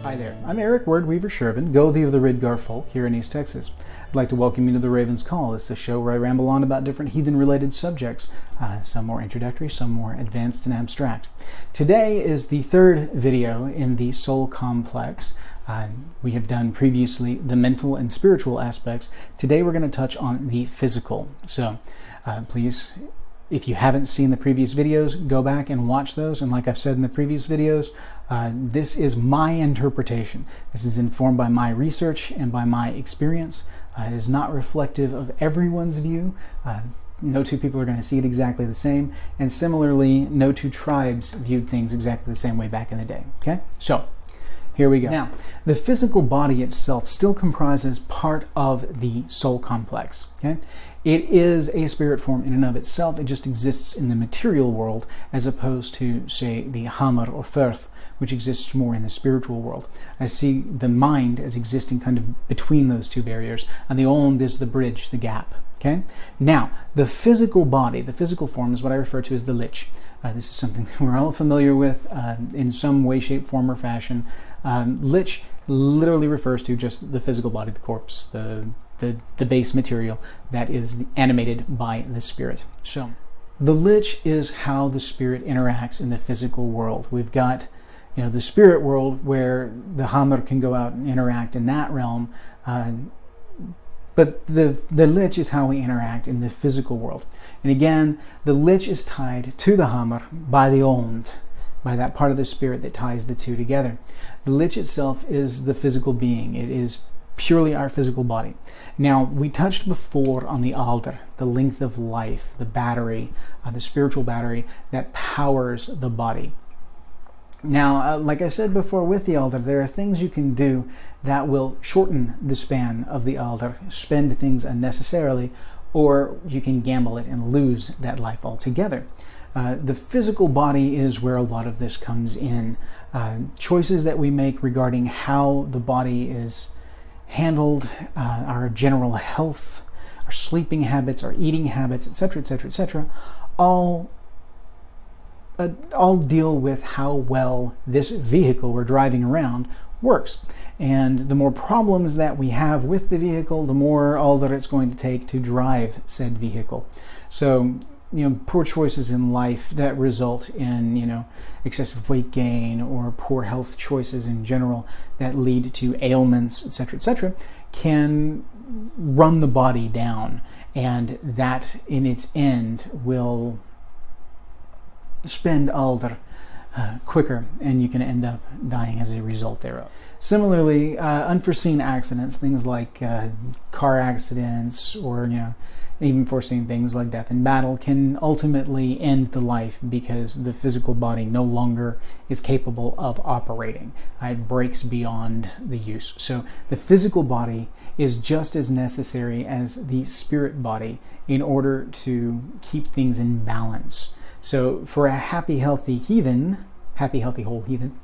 Hi there, I'm Eric Wordweaver Sjerven, Gothi of the Ridgar folk here in East Texas. I'd like to welcome you to The Raven's Call. It's a show where I ramble on about different heathen-related subjects, some more introductory, some more advanced and abstract. Today is the third video in the soul complex. We have done previously the mental and spiritual aspects. Today we're going to touch on the physical. So please, if you haven't seen the previous videos, go back and watch those. And like I've said in the previous videos, this is my interpretation. This is informed by my research and by my experience. It is not reflective of everyone's view. No two people are going to see it exactly the same. And similarly, no two tribes viewed things exactly the same way back in the day. Okay? So, here we go. Now, the physical body itself still comprises part of the soul complex. Okay? It is a spirit form in and of itself. It just exists in the material world as opposed to, say, the hammer or firth, which exists more in the spiritual world. I see the mind as existing kind of between those two barriers, and the ond is the bridge, the gap. Okay? Now, the physical body, the physical form, is what I refer to as the lich. This is something we're all familiar with in some way, shape, form, or fashion. Lich literally refers to just the physical body, the corpse, the base material that is animated by the spirit. So, the lich is how the spirit interacts in the physical world. We've got, the spirit world where the hammer can go out and interact in that realm, but the lich is how we interact in the physical world. And again, the lich is tied to the hammer by the ond, by that part of the spirit that ties the two together. The lich itself is the physical being. It is purely our physical body. Now, we touched before on the alder, the length of life, the battery, the spiritual battery that powers the body. Now, like I said before with the alder, there are things you can do that will shorten the span of the alder, spend things unnecessarily, or you can gamble it and lose that life altogether. The physical body is where a lot of this comes in. Choices that we make regarding how the body is handled, our general health, our sleeping habits, our eating habits, etc., etc., etc., all deal with how well this vehicle we're driving around works. And the more problems that we have with the vehicle, the more all that it's going to take to drive said vehicle. So, poor choices in life that result in, excessive weight gain or poor health choices in general that lead to ailments, etc., can run the body down. And that, in its end, will spend alder quicker, and you can end up dying as a result thereof. Similarly, unforeseen accidents, things like car accidents or, even foreseen things like death in battle, can ultimately end the life because the physical body no longer is capable of operating. It breaks beyond the use. So the physical body is just as necessary as the spirit body in order to keep things in balance. So for a happy, healthy heathen, happy, healthy, whole heathen,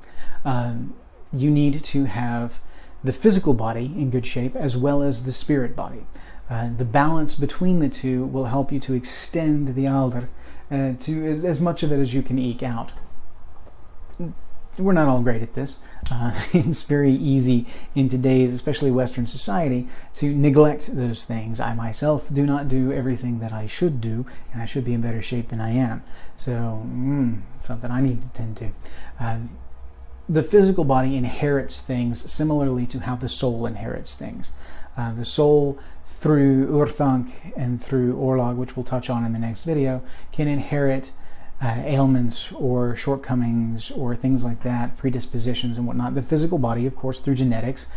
you need to have the physical body in good shape as well as the spirit body. The balance between the two will help you to extend the alder to as much of it as you can eke out. We're not all great at this. It's very easy in today's, especially Western society, to neglect those things. I myself do not do everything that I should do, and I should be in better shape than I am. So, something I need to tend to. The physical body inherits things similarly to how the soul inherits things. The soul, through Urthank and through Orlog, which we'll touch on in the next video, can inherit ailments or shortcomings or things like that, predispositions and whatnot. The physical body, of course, through genetics,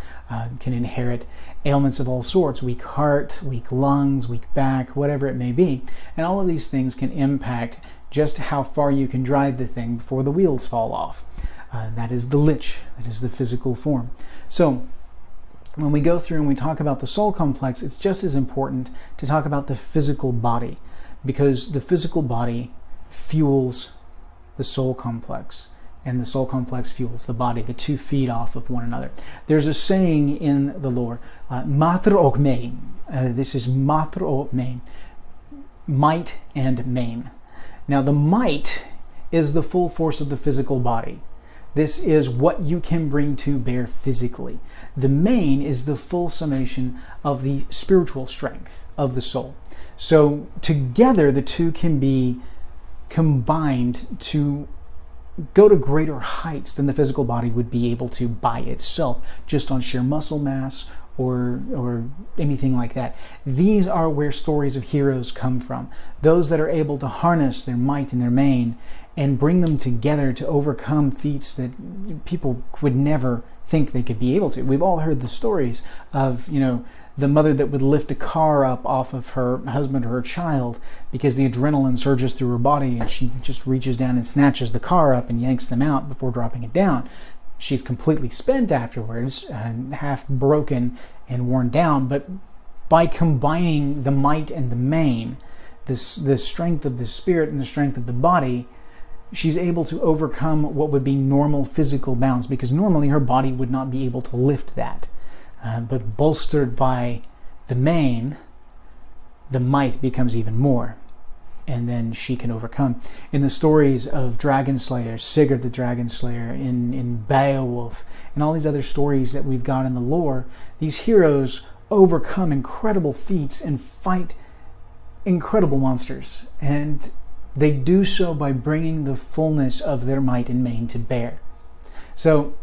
can inherit ailments of all sorts, weak heart, weak lungs, weak back, whatever it may be. And all of these things can impact just how far you can drive the thing before the wheels fall off. That is the lich, that is the physical form. So, when we go through and we talk about the soul complex, it's just as important to talk about the physical body, because the physical body fuels the soul complex, and the soul complex fuels the body. The two feed off of one another. There's a saying in the lore, mater og main. This is mater og main, might and main. Now the might is the full force of the physical body. This is what you can bring to bear physically. The main is the full summation of the spiritual strength of the soul. So together, the two can be combined to go to greater heights than the physical body would be able to by itself, just on sheer muscle mass or anything like that. These are where stories of heroes come from. Those that are able to harness their might and their main and bring them together to overcome feats that people would never think they could be able to. We've all heard the stories of, the mother that would lift a car up off of her husband or her child because the adrenaline surges through her body, and she just reaches down and snatches the car up and yanks them out before dropping it down. She's completely spent afterwards, half broken and worn down, but by combining the might and the main, the strength of the spirit and the strength of the body, she's able to overcome what would be normal physical bounds, because normally her body would not be able to lift that. But bolstered by the main, the might becomes even more, and then she can overcome. In the stories of Dragon Slayer, Sigurd the Dragon Slayer, in Beowulf, and all these other stories that we've got in the lore, these heroes overcome incredible feats and fight incredible monsters, and they do so by bringing the fullness of their might and main to bear. So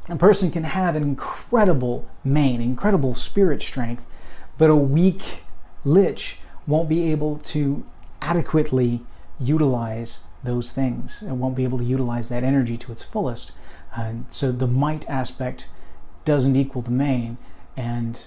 a person can have an incredible main, incredible spirit strength, but a weak lich won't be able to adequately utilize those things. It won't be able to utilize that energy to its fullest. So the might aspect doesn't equal the main, and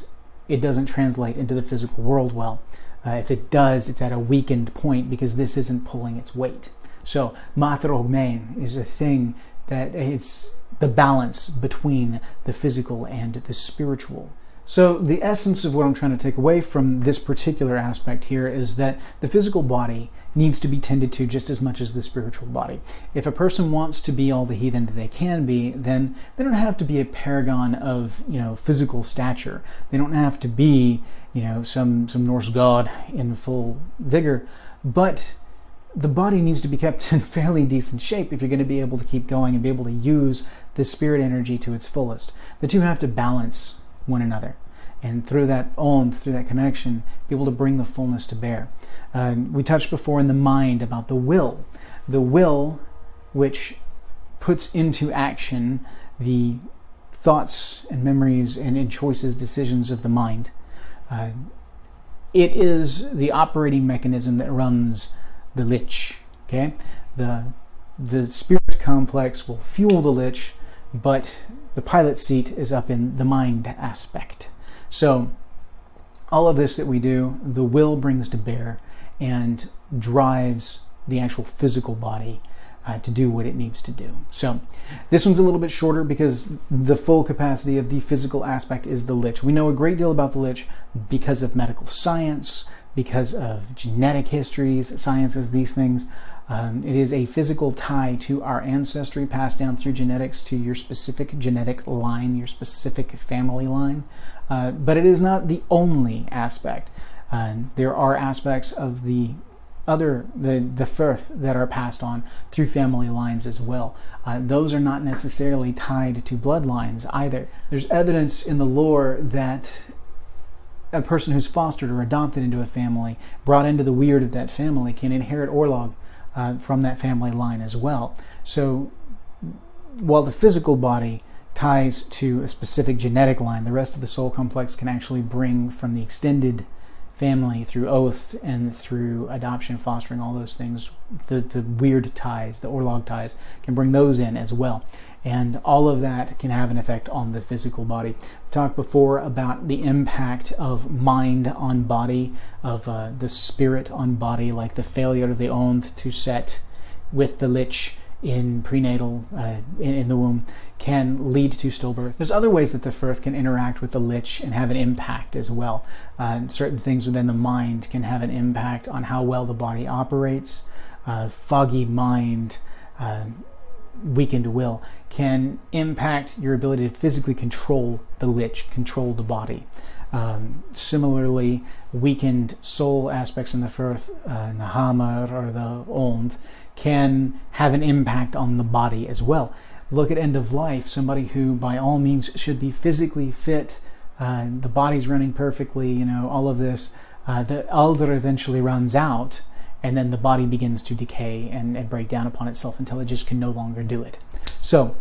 it doesn't translate into the physical world well. If it does, it's at a weakened point because this isn't pulling its weight. So matro main is a thing that it's the balance between the physical and the spiritual. So the essence of what I'm trying to take away from this particular aspect here is that the physical body needs to be tended to just as much as the spiritual body. If a person wants to be all the heathen that they can be, then they don't have to be a paragon of physical stature. They don't have to be some Norse god in full vigor, but the body needs to be kept in fairly decent shape if you're going to be able to keep going and be able to use the spirit energy to its fullest. The two have to balance one another, and through that connection, be able to bring the fullness to bear. We touched before in the mind about the will which puts into action the thoughts and memories and choices, decisions of the mind. It is the operating mechanism that runs the lich. Okay, the spirit complex will fuel the lich, but the pilot seat is up in the mind aspect. So all of this that we do, the will brings to bear and drives the actual physical body to do what it needs to do. So this one's a little bit shorter because the full capacity of the physical aspect is the lich. We know a great deal about the lich because of medical science, because of genetic histories, sciences, these things. It is a physical tie to our ancestry passed down through genetics to your specific genetic line, your specific family line. But it is not the only aspect. There are aspects of the firth that are passed on through family lines as well. Those are not necessarily tied to bloodlines either. There's evidence in the lore that a person who's fostered or adopted into a family, brought into the weird of that family, can inherit Orlog from that family line as well. So while the physical body ties to a specific genetic line, the rest of the soul complex can actually bring from the extended family through oath and through adoption, fostering, all those things, the weird ties, the Orlog ties, can bring those in as well. And all of that can have an effect on the physical body. We talked before about the impact of mind on body, of the spirit on body, like the failure of the Ond to set with the lich in prenatal, in the womb, can lead to stillbirth. There's other ways that the firth can interact with the lich and have an impact as well. Certain things within the mind can have an impact on how well the body operates. Foggy mind, weakened will can impact your ability to physically control the lich, control the body. Similarly, weakened soul aspects in the firth, the hammer or the Ond, can have an impact on the body as well. Look at end of life, somebody who by all means should be physically fit, the body's running perfectly, all of this, the alder eventually runs out, and then the body begins to decay and break down upon itself until it just can no longer do it. So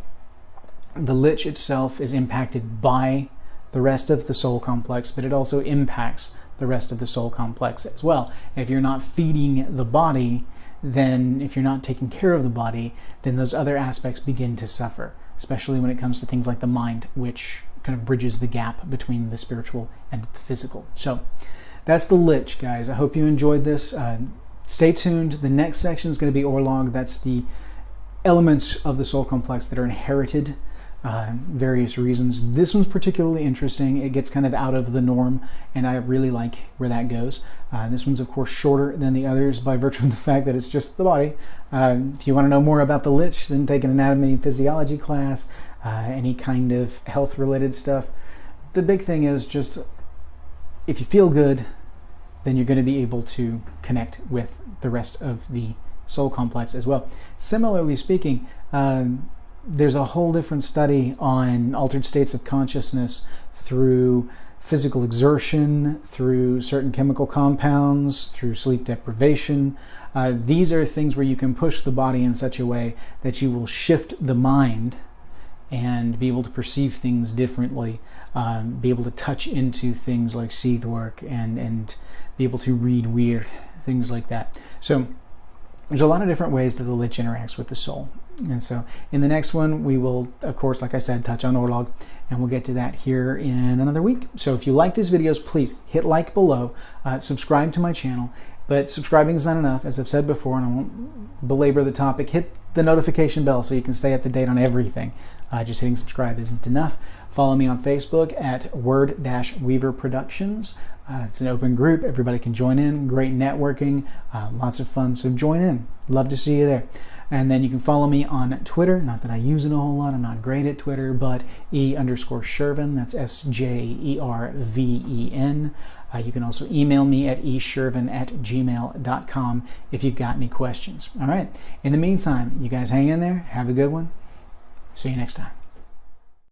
the lich itself is impacted by the rest of the soul complex, but it also impacts the rest of the soul complex as well. If you're not feeding the body, then if you're not taking care of the body, then those other aspects begin to suffer, especially when it comes to things like the mind, which kind of bridges the gap between the spiritual and the physical. So that's the lich, guys. I hope you enjoyed this. Stay tuned. The next section is going to be Orlog. That's the elements of the soul complex that are inherited, various reasons. This one's particularly interesting. It gets kind of out of the norm, and I really like where that goes. This one's, of course, shorter than the others by virtue of the fact that it's just the body. If you want to know more about the lich, then take an anatomy and physiology class, any kind of health-related stuff. The big thing is just, if you feel good, then you're going to be able to connect with the rest of the soul complex as well. Similarly speaking, there's a whole different study on altered states of consciousness through physical exertion, through certain chemical compounds, through sleep deprivation. These are things where you can push the body in such a way that you will shift the mind and be able to perceive things differently, be able to touch into things like seed work and be able to read weird, things like that. So there's a lot of different ways that the lich interacts with the soul. And so in the next one, we will, of course, like I said, touch on Orlog, and we'll get to that here in another week. So if you like these videos, please hit like below, subscribe to my channel. But subscribing is not enough, as I've said before, and I won't belabor the topic. Hit the notification bell so you can stay up to date on everything. Just hitting subscribe isn't enough. Follow me on Facebook at Word-Weaver Productions. It's an open group. Everybody can join in. Great networking. Lots of fun. So join in. Love to see you there. And then you can follow me on Twitter. Not that I use it a whole lot. I'm not great at Twitter, but E_Sjerven. That's SJERVEN. You can also email me at esjerven@gmail.com if you've got any questions. All right. In the meantime, you guys hang in there. Have a good one. See you next time.